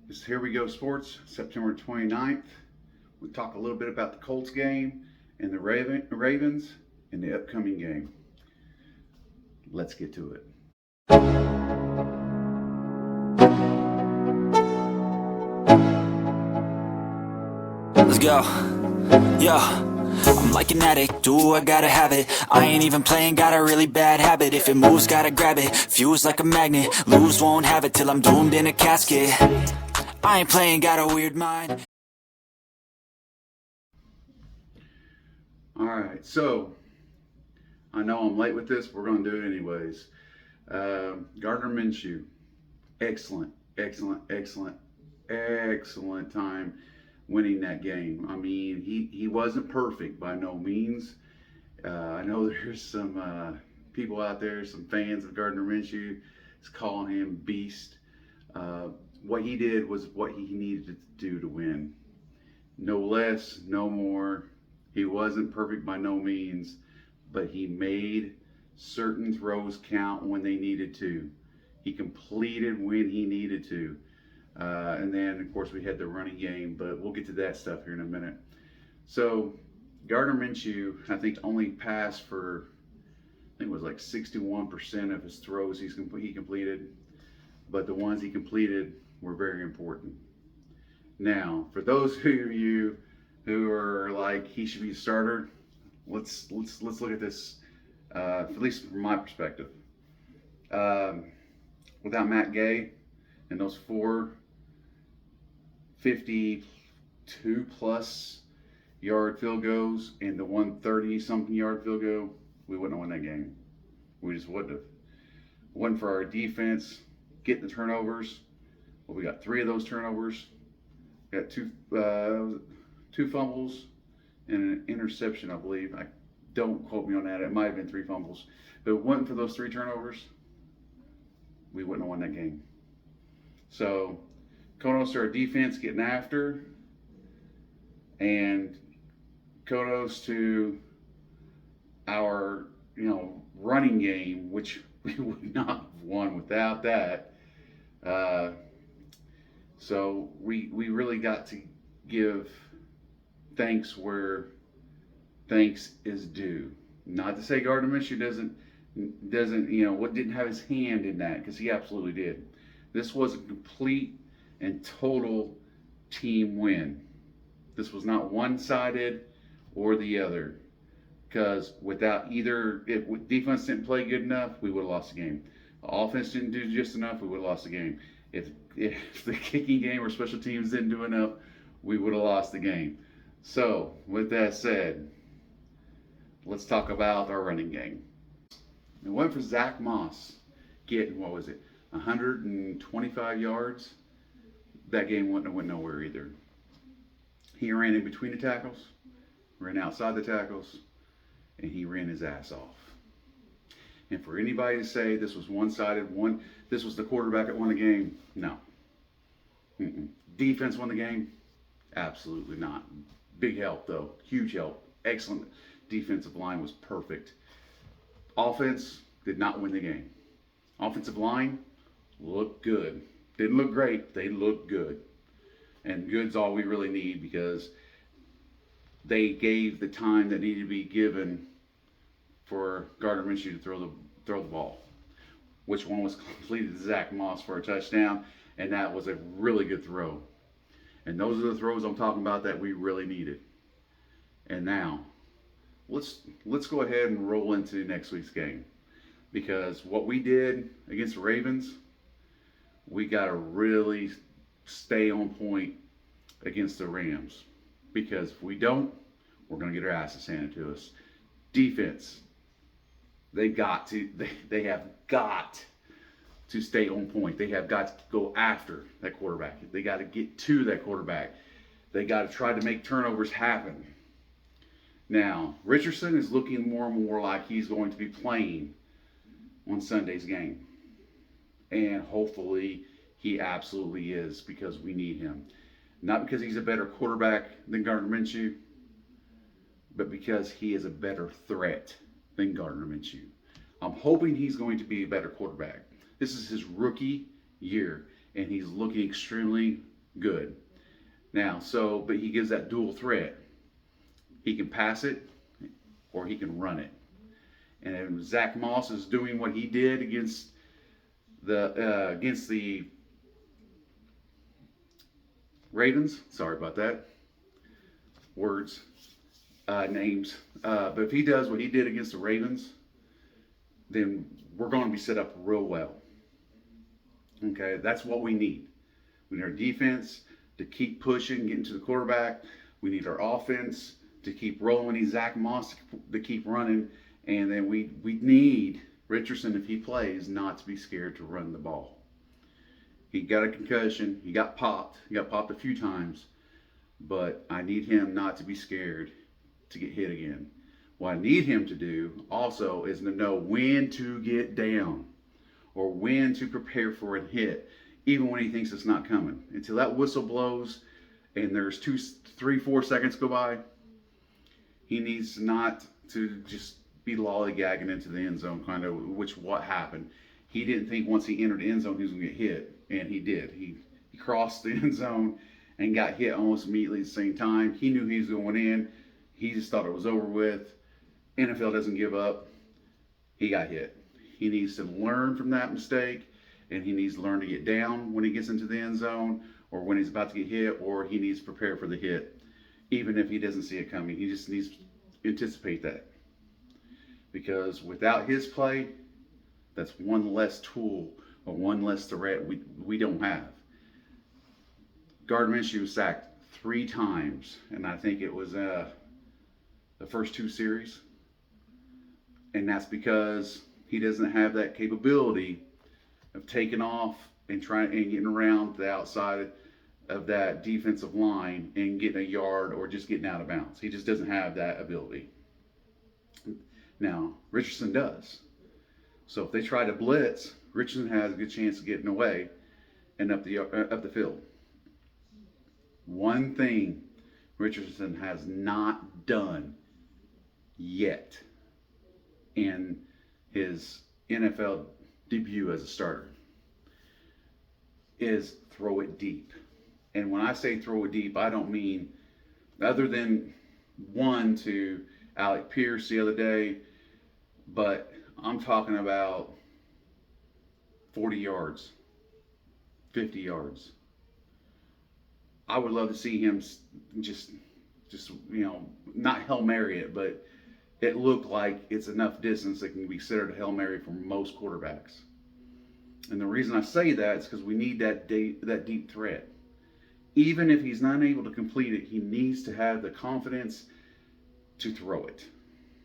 It's Here We Go Sports, September 29th. We'll talk a little bit about the Colts game and the Ravens in the upcoming game. Let's get to it. Let's go. Yeah. I'm like an addict, ooh, I gotta have it. I ain't even playing, got a really bad habit. If it moves, gotta grab it. Fuse like a magnet, lose, won't have it till I'm doomed in a casket. I ain't playing, got a weird mind. Alright, so I know I'm late with this, we're going to do it anyways. Gardner Minshew, excellent time winning that game. I mean, he wasn't perfect by no means. I know there's some people out there, some fans of Gardner Minshew, is calling him beast. What he did was what he needed to do to win. No less, no more. He wasn't perfect by no means, but he made certain throws count when they needed to. He completed when he needed to. And then, of course, we had the running game, but we'll get to that stuff here in a minute. So, Gardner Minshew, I think, only passed for, I think it was like 61% of his throws he completed, but the ones he completed were very important. Now, for those of you who are like, he should be a starter, let's look at this, at least from my perspective. Without Matt Gay and those 452 plus yard field goals and the 130 something yard field goal, we wouldn't have won that game. We just wouldn't have. One for our defense getting the turnovers. Well, we got 3 of those turnovers. We got two fumbles and an interception, I believe. Don't quote me on that. It might have been 3 fumbles. But if it wasn't for those 3 turnovers, we wouldn't have won that game. So, kudos to our defense getting after, and kudos to our running game, which we would not have won without that. So we really got to give thanks where thanks is due. Not to say Gardner Minshew didn't have his hand in that, because he absolutely did. This was a complete and total team win. This was not one-sided or the other, because without either, if defense didn't play good enough, we would have lost the game. Offense didn't do just enough, we would have lost the game. If the kicking game or special teams didn't do enough, we would have lost the game. So, with that said, let's talk about our running game. It went for Zach Moss getting, 125 yards. That game wouldn't have went nowhere either. He ran in between the tackles, ran outside the tackles, and he ran his ass off. And for anybody to say this was one-sided, this was the quarterback that won the game, no. Defense won the game? Absolutely not. Big help, though. Huge help. Excellent defensive line was perfect. Offense did not win the game. Offensive line looked good. Didn't look great. They looked good. And good's all we really need, because they gave the time that needed to be given for Gardner Minshew to throw the ball, which one was completed to Zach Moss for a touchdown, and that was a really good throw. And those are the throws I'm talking about that we really needed. And now, let's go ahead and roll into next week's game, because what we did against the Ravens, we got to really stay on point against the Rams, because if we don't, we're going to get our asses handed to us. Defense, they have got to stay on point. They have got to go after that quarterback. They got to get to that quarterback. They got to try to make turnovers happen. Now, Richardson is looking more and more like he's going to be playing on Sunday's game. And hopefully he absolutely is, because we need him. Not because he's a better quarterback than Gardner Minshew, but because he is a better threat than Gardner Minshew. I'm hoping he's going to be a better quarterback. This is his rookie year, and he's looking extremely good. Now, but he gives that dual threat. He can pass it or he can run it. And if Zach Moss is doing what he did against the Ravens, sorry about that, words, names. But if he does what he did against the Ravens, then we're going to be set up real well. Okay, that's what we need. We need our defense to keep pushing, getting to the quarterback. We need our offense to keep rolling. We need Zach Moss to keep running. And then we need Richardson, if he plays, not to be scared to run the ball. He got a concussion. He got popped. He got popped a few times. But I need him not to be scared to get hit again. What I need him to do also is to know when to get down or when to prepare for a hit, even when he thinks it's not coming. Until that whistle blows and there's 2, 3, 4 seconds go by, he needs not to just be lollygagging into the end zone, kind of, which what happened. He didn't think once he entered the end zone he was going to get hit, and he did. He crossed the end zone and got hit almost immediately at the same time. He knew he was going in. He just thought it was over with. NFL doesn't give up. He got hit. He needs to learn from that mistake, and he needs to learn to get down when he gets into the end zone or when he's about to get hit, or he needs to prepare for the hit, even if he doesn't see it coming. He just needs to anticipate that. Because without his play, that's one less tool or one less threat we don't have. Gardner Minshew was sacked 3 times, and I think it was the first 2 series. And that's because he doesn't have that capability of taking off and getting around the outside of that defensive line and getting a yard or just getting out of bounds. He just doesn't have that ability. Now, Richardson does. So if they try to blitz, Richardson has a good chance of getting away and up the field. One thing Richardson has not done yet in his NFL debut as a starter is throw it deep. And when I say throw it deep, I don't mean other than one to Alec Pierce the other day, but I'm talking about 40 yards, 50 yards. I would love to see him just not Hail Mary it, but it looked like it's enough distance that can be considered a Hail Mary for most quarterbacks. And the reason I say that is because we need that deep threat. Even if he's not able to complete it, he needs to have the confidence to throw it.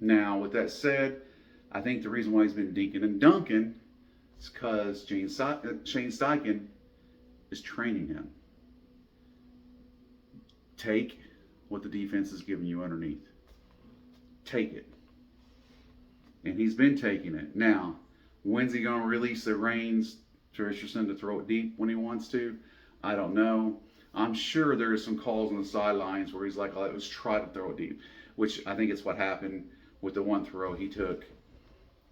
Now, with that said, I think the reason why he's been dinking and dunking is because Shane Steichen is training him. Take what the defense is giving you underneath. Take it. And he's been taking it. Now, when's he going to release the reins to Richardson to throw it deep when he wants to? I don't know. I'm sure there are some calls on the sidelines where he's like, oh, let's try to throw it deep, which I think is what happened with the one throw he took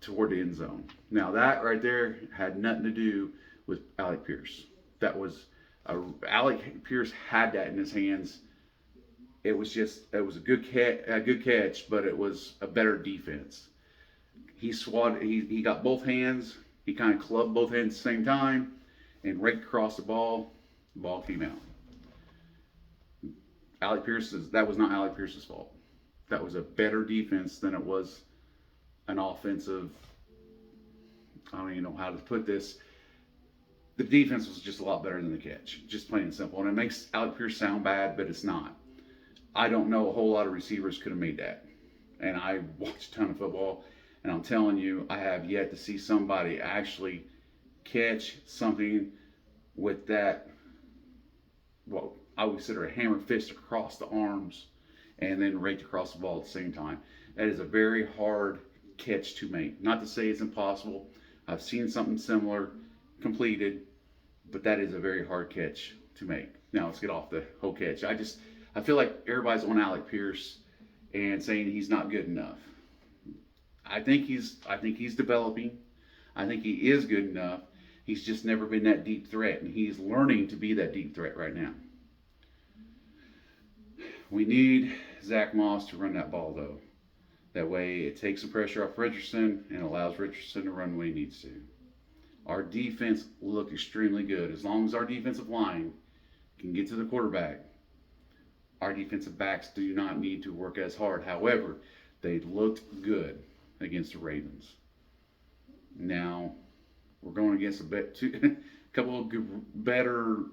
toward the end zone. Now, that right there had nothing to do with Alec Pierce. Alec Pierce had that in his hands. It was a good catch, but it was a better defense. He got both hands. He kind of clubbed both hands at the same time and raked across the ball. The ball came out. That was not Alec Pierce's fault. That was a better defense than it was an offensive. I don't even know how to put this. The defense was just a lot better than the catch, just plain and simple. And it makes Alec Pierce sound bad, but it's not. I don't know a whole lot of receivers could have made that. And I watch a ton of football, and I'm telling you, I have yet to see somebody actually catch something with that, what I would consider a hammer fist across the arms and then rake across the ball at the same time. That is a very hard catch to make. Not to say it's impossible. I've seen something similar completed, but that is a very hard catch to make. Now let's get off the whole catch. I feel like everybody's on Alec Pierce and saying he's not good enough. I think he's developing. I think he is good enough. He's just never been that deep threat, and he's learning to be that deep threat right now. We need Zach Moss to run that ball, though. That way it takes the pressure off Richardson and allows Richardson to run when he needs to. Our defense looked extremely good. As long as our defensive line can get to the quarterback, our defensive backs do not need to work as hard. However, they looked good against the Ravens. Now, we're going against a couple of better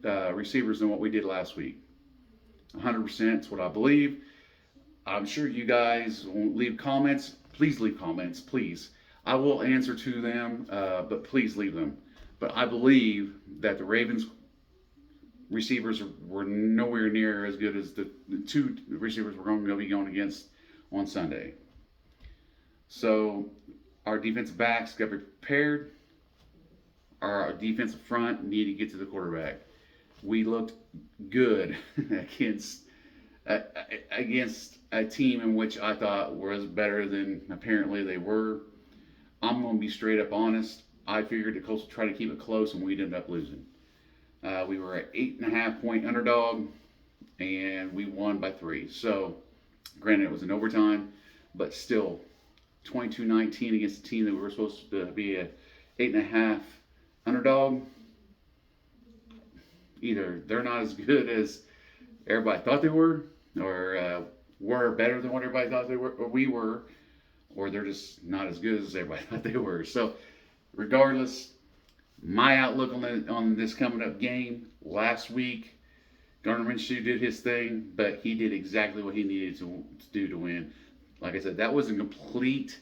receivers than what we did last week. 100% is what I believe. I'm sure you guys won't leave comments. Please leave comments, please. I will answer to them, but please leave them. But I believe that the Ravens receivers were nowhere near as good as the two receivers we're going to be going against on Sunday. So our defensive backs got prepared. Our defensive front needed to get to the quarterback. We looked good against a team in which I thought was better than apparently they were. I'm going to be straight up honest. I figured the Colts would try to keep it close, and we'd end up losing. We were an 8.5-point underdog, and we won by 3. So, granted, it was in overtime, but still, 22-19 against a team that we were supposed to be a 8.5 underdog. Either they're not as good as everybody thought they were, or were better than what everybody thought they were, or we were, or they're just not as good as everybody thought they were. So, regardless, my outlook on this coming up game last week, Gardner Minshew did his thing, but he did exactly what he needed to do to win. Like I said, that was a complete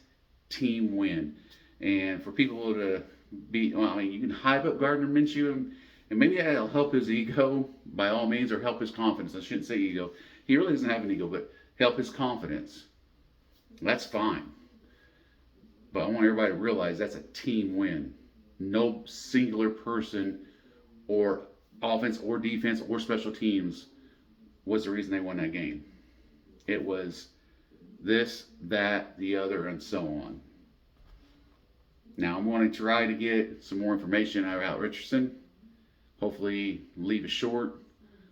team win. And for people to be, well, I mean, you can hype up Gardner Minshew, and maybe that'll help his ego by all means, or help his confidence. I shouldn't say ego. He really doesn't have an ego, but help his confidence. That's fine. But I want everybody to realize that's a team win. No singular person or offense or defense or special teams was the reason they won that game. It was this, that, the other, and so on. Now I'm going to try to get some more information out about Richardson. Hopefully leave it short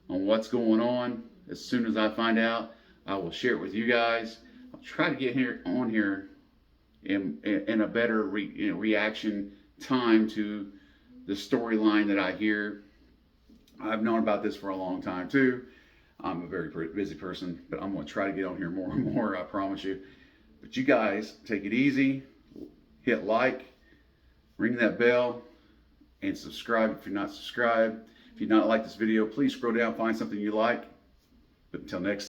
on what's going on. As soon as I find out, I will share it with you guys. I'll try to get on here in a better reaction time to the storyline that I hear. I've known about this for a long time too. I'm a very busy person, but I'm going to try to get on here more and more, I promise you. But you guys, take it easy. Hit like, ring that bell, and subscribe if you're not subscribed. If you not like this video, please scroll down, find something you like. But until next